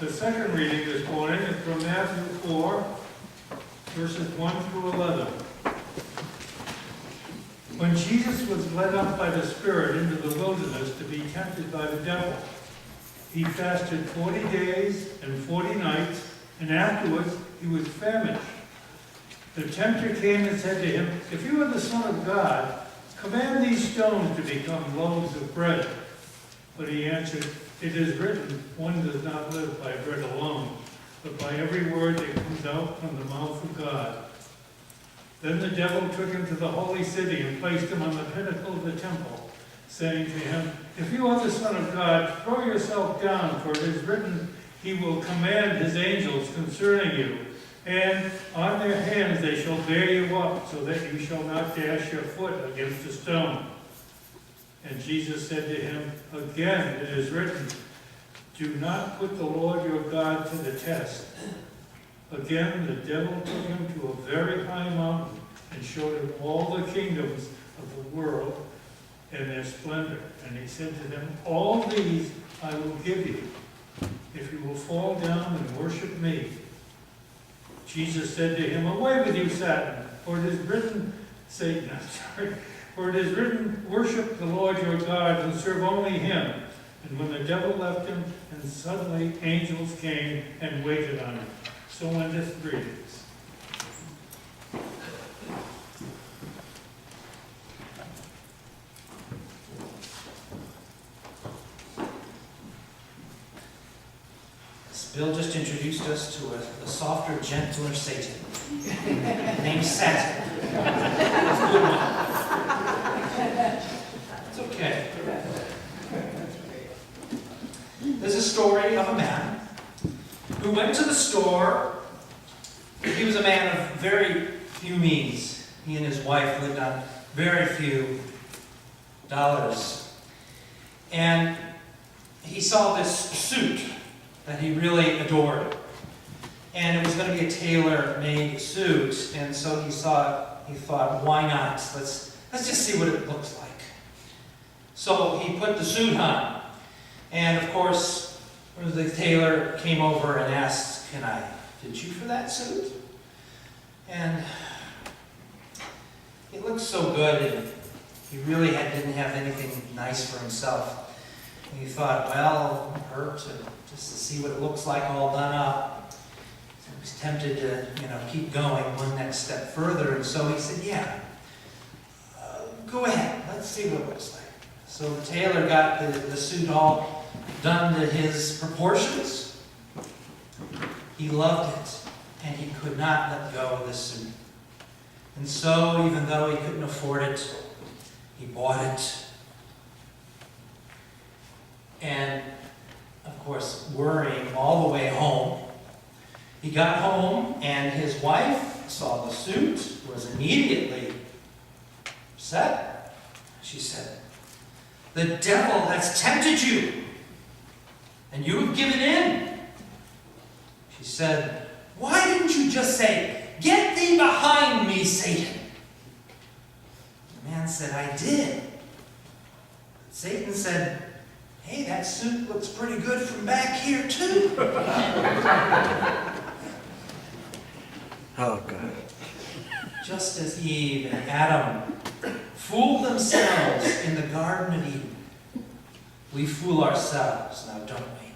The second reading this morning is from Matthew 4, verses 1 through 11. When Jesus was led up by the Spirit into the wilderness to be tempted by the devil, he fasted 40 days and 40 nights, and afterwards he was famished. The tempter came and said to him, "If you are the Son of God, command these stones to become loaves of bread." But he answered, "It is written, one does not live by bread alone, but by every word that comes out from the mouth of God." Then the devil took him to the holy city and placed him on the pinnacle of the temple, saying to him, "If you are the Son of God, throw yourself down, for it is written, he will command his angels concerning you, and on their hands they shall bear you up, so that you shall not dash your foot against a stone." And Jesus said to him, "Again it is written, do not put the Lord your God to the test." Again the devil took him to a very high mountain and showed him all the kingdoms of the world and their splendor. And he said to them, "All these I will give you, if you will fall down and worship me." Jesus said to him, "Away with you, Satan, for it is written, Satan, for it is written, worship the Lord your God and serve only him." And when the devil left him, and suddenly angels came and waited on him. So endeth readings. Bill just introduced us to a softer, gentler Satan named Satan. That's a good one. It's okay. There's a story of a man who went to the store. He was a man of very few means. He and his wife lived on very few dollars. And he saw this suit that he really adored. And it was going to be a tailor-made suit. And so he thought, why not? Let's just see what it looks like. So he put the suit on. And of course, the tailor came over and asked, "Can I fit you for that suit?" And it looked so good, and he really didn't have anything nice for himself. And he thought, well, it won't hurt just to see what it looks like all done up. So he was tempted to, keep going one next step further. And so he said, "Yeah, go ahead. Let's see what it looks like." So the tailor got the suit all done to his proportions. He loved it, and he could not let go of the suit. And so, even though he couldn't afford it, he bought it. And, of course, worrying all the way home, he got home, and his wife saw the suit, was immediately upset. She said, "The devil has tempted you, and you have given in." She said, "Why didn't you just say, 'Get thee behind me, Satan'?" The man said, "I did." Satan said, "Hey, that suit looks pretty good from back here, too." Oh, God. Just as Eve and Adam fooled themselves in the Garden of Eden, we fool ourselves now, don't we?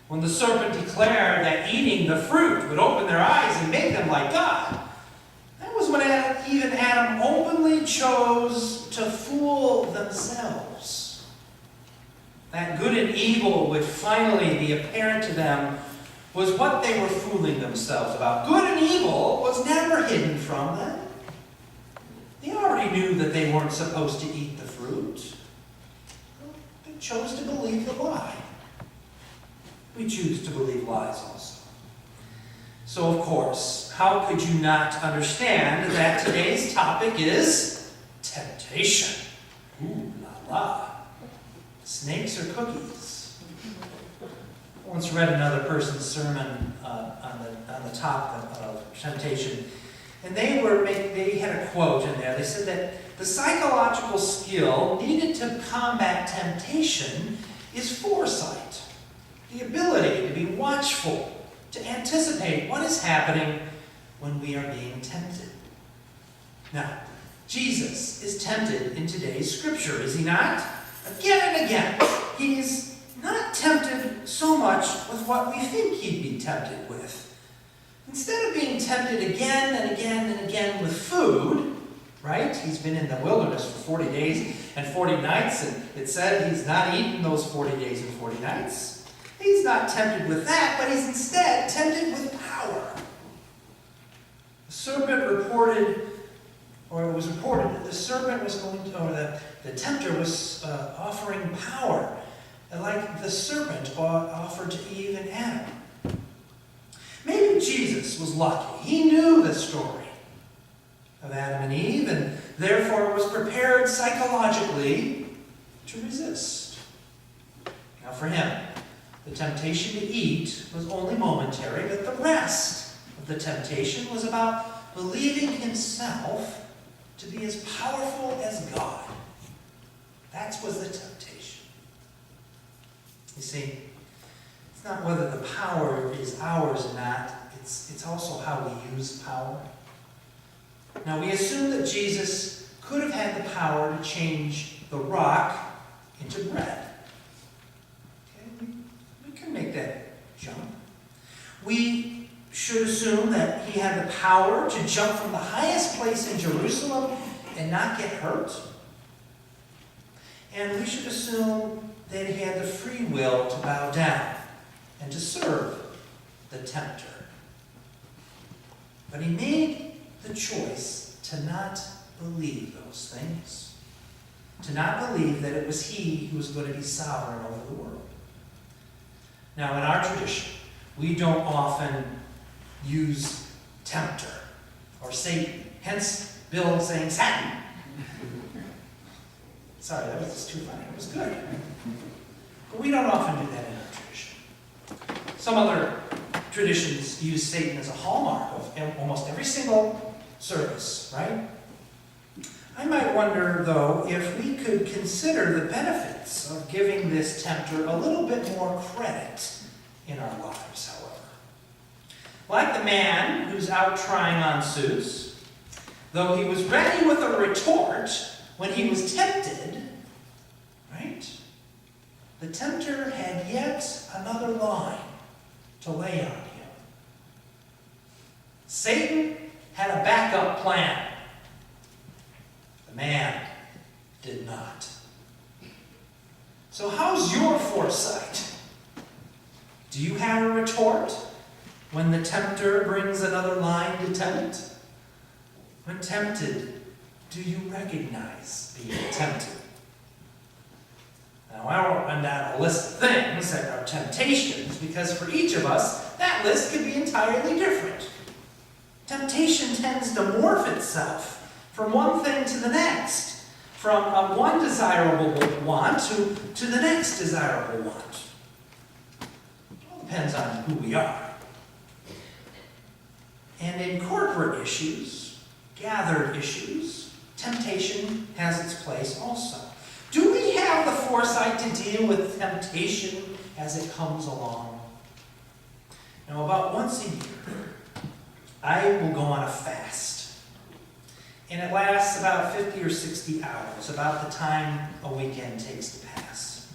When the serpent declared that eating the fruit would open their eyes and make them like God, that was when Eve and Adam openly chose to fool themselves. That good and evil would finally be apparent to them was what they were fooling themselves about. Good and evil was never hidden from them. They already knew that they weren't supposed to eat the fruit. They chose to believe the lie. We choose to believe lies also. So, of course, how could you not understand that today's topic is temptation? Ooh la la. Snakes or cookies? I once read another person's sermon on the topic of temptation, and they had a quote in there. They said that the psychological skill needed to combat temptation is foresight. the ability to be watchful, to anticipate what is happening when we are being tempted. Now, Jesus is tempted in today's scripture, is he not? Again and again. He is not tempted so much with what we think he'd be tempted with. Instead of being tempted again and again and again with food, right? He's been in the wilderness for 40 days and 40 nights, and it said he's not eaten those 40 days and 40 nights. He's not tempted with that, but he's instead tempted with power. The serpent reported, or it was reported that the serpent was going to, or the tempter was offering power, like the serpent offered to Eve and Adam. Maybe Jesus was lucky. He knew the story of Adam and Eve, and therefore was prepared psychologically to resist. Now for him, the temptation to eat was only momentary, but the rest of the temptation was about believing himself to be as powerful as God. That was the temptation. You see, it's not whether the power is ours or not, it's also how we use power. Now we assume that Jesus could have had the power to change the rock into bread. Okay? We can make that jump. We should assume that he had the power to jump from the highest place in Jerusalem and not get hurt. And we should assume that he had the free will to bow down and to serve the tempter. But he made the choice to not believe those things. To not believe that it was he who was going to be sovereign over the world. Now, in our tradition, we don't often use tempter or Satan. Hence, Bill saying Satan. Sorry, that was just too funny. It was good. But we don't often do that in our tradition. Some other traditions use Satan as a hallmark of almost every single service, right? I might wonder, though, if we could consider the benefits of giving this tempter a little bit more credit in our lives, however. Like the man who's out trying on suits, though he was ready with a retort when he was tempted, right? The tempter had yet another line to lay on him. Satan had a backup plan. The man did not. So how's your foresight? Do you have a retort when the tempter brings another line to tempt? When tempted, do you recognize being tempted? Now, I won't run down a list of things that are temptations, because for each of us, that list could be entirely different. Temptation tends to morph itself from one thing to the next, from one desirable want to the next desirable want. It all depends on who we are. And in corporate issues, gathered issues, temptation has its place also. Do we have the foresight to deal with temptation as it comes along? Now, about once a year, I will go on a fast. And it lasts about 50 or 60 hours, about the time a weekend takes to pass.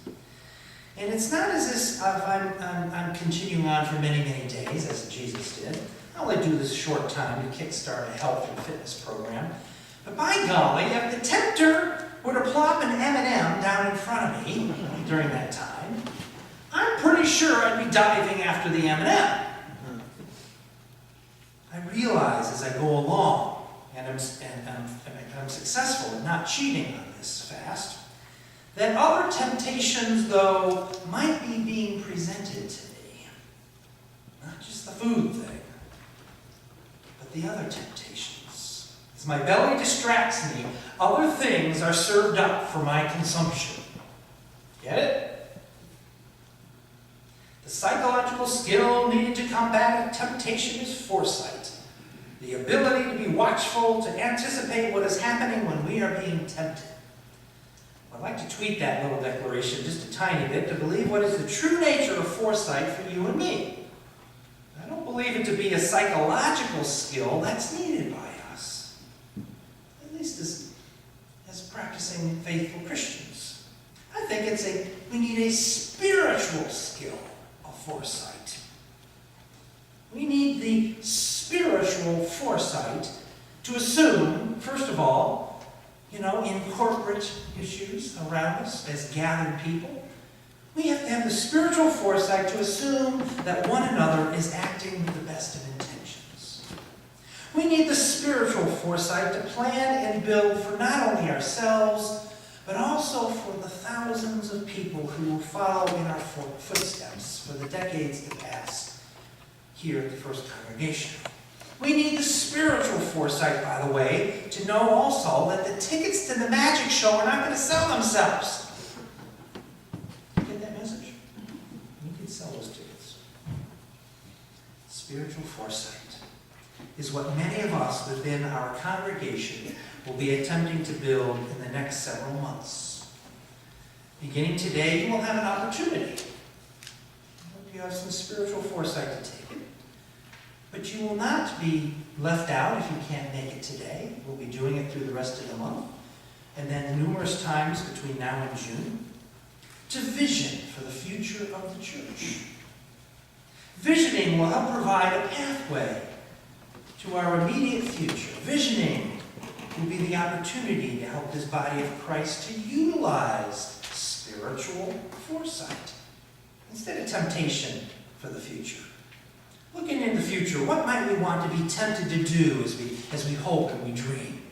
And it's not as if I'm continuing on for many, many days, as Jesus did. I only do this short time to kickstart a health and fitness program. But by golly, if the tempter were to plop an M&M down in front of me during that time, I'm pretty sure I'd be diving after the M&M. I realize as I go along, and I'm successful in not cheating on this fast, that other temptations, though, might be being presented to me. Not just the food thing, but the other temptations. As my belly distracts me, other things are served up for my consumption. Get it? The psychological skill needed to combat temptation is foresight. The ability to be watchful, to anticipate what is happening when we are being tempted. But I'd like to tweak that little declaration just a tiny bit to believe what is the true nature of foresight for you and me. I don't believe it to be a psychological skill that's needed by us, at least as practicing faithful Christians. I think we need a spiritual skill of foresight. We need the spiritual foresight to assume, first of all, in corporate issues around us as gathered people, we have to have the spiritual foresight to assume that one another is acting with the best of intentions. We need the spiritual foresight to plan and build for not only ourselves, but also for the thousands of people who will follow in our footsteps for the decades to pass here at the First Congregational. We need the spiritual foresight, by the way, to know also that the tickets to the magic show are not going to sell themselves. Get that message? You can sell those tickets. Spiritual foresight is what many of us within our congregation will be attempting to build in the next several months. Beginning today, you will have an opportunity. I hope you have some spiritual foresight to take it. But you will not be left out if you can't make it today. We'll be doing it through the rest of the month, and then numerous times between now and June, to vision for the future of the church. Visioning will help provide a pathway to our immediate future. Visioning will be the opportunity to help this body of Christ to utilize spiritual foresight instead of temptation for the future. Looking in the future, what might we want to be tempted to do as we hope and we dream?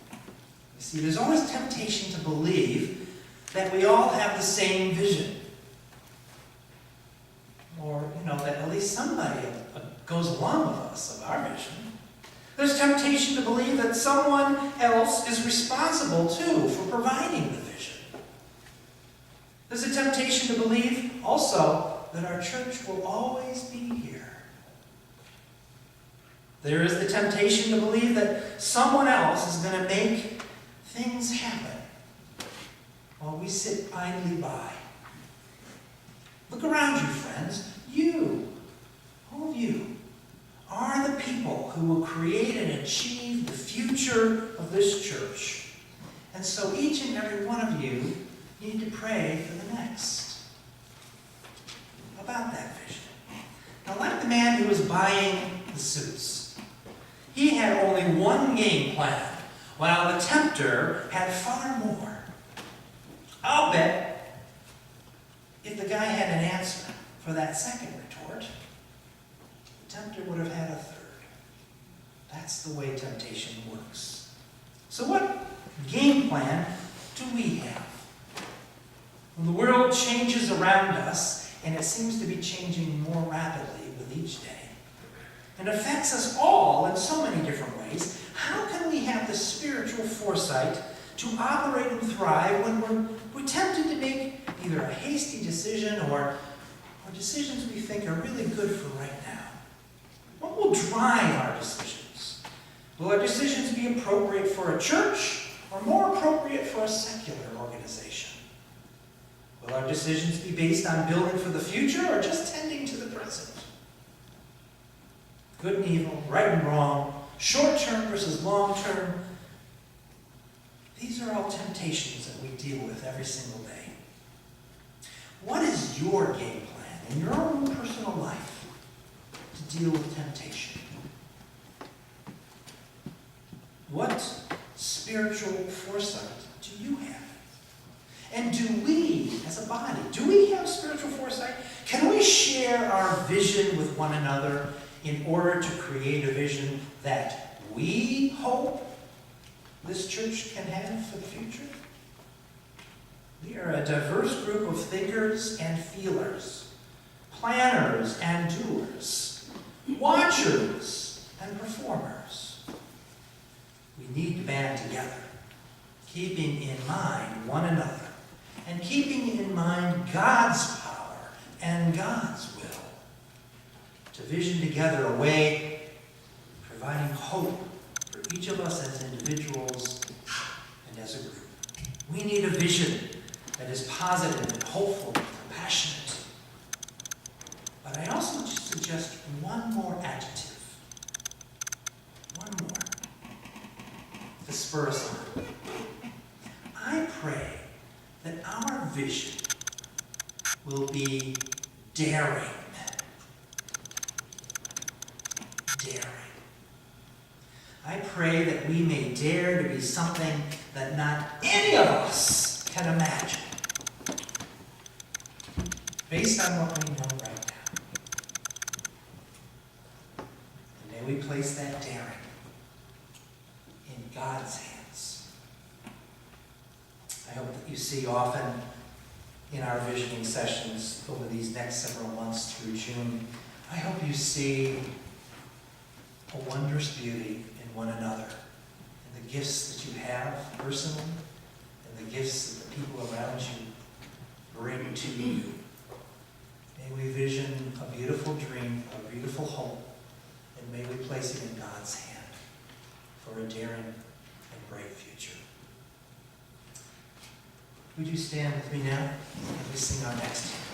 You see, there's always temptation to believe that we all have the same vision. Or, that at least somebody goes along with us of our vision. There's temptation to believe that someone else is responsible, too, for providing the vision. There's a temptation to believe, also, that our church will always be here. There is the temptation to believe that someone else is going to make things happen while we sit idly by. Look around you, friends. You, all of you, are the people who will create and achieve the future of this church. And so each and every one of you need to pray for the next. About that vision. Now, like the man who was buying the suits, he had only one game plan, while the tempter had far more. I'll bet if the guy had an answer for that second retort, the tempter would have had a third. That's the way temptation works. So what game plan do we have? When the world changes around us, and it seems to be changing more rapidly with each day, and affects us all in so many different ways, how can we have the spiritual foresight to operate and thrive when we're tempted to make either a hasty decision or decisions we think are really good for right now? What will drive our decisions? Will our decisions be appropriate for a church or more appropriate for a secular organization? Will our decisions be based on building for the future or just tending to the present? Good and evil, right and wrong, short-term versus long-term. These are all temptations that we deal with every single day. What is your game plan in your own personal life to deal with temptation? What spiritual foresight do you have? And do we, as a body, do we have spiritual foresight? Can we share our vision with one another in order to create a vision that we hope this church can have for the future? We are a diverse group of thinkers and feelers, planners and doers, watchers and performers. We need to band together, keeping in mind one another, and keeping in mind God's power and God's will, to vision together a way providing hope for each of us as individuals and as a group. We need a vision positive and hopeful and compassionate. But I also just suggest one more adjective. One more. To spur us on. I pray that our vision will be daring. Daring. I pray that we may dare to be something that not any of us can imagine, based on what we know right now. And may we place that daring in God's hands. I hope that you see often in our visioning sessions over these next several months through June, I hope you see a wondrous beauty in one another, in the gifts that you have personally, and the gifts that the people around you bring to you. May we vision a beautiful dream, a beautiful hope, and may we place it in God's hand for a daring and bright future. Would you stand with me now and we sing our next hymn?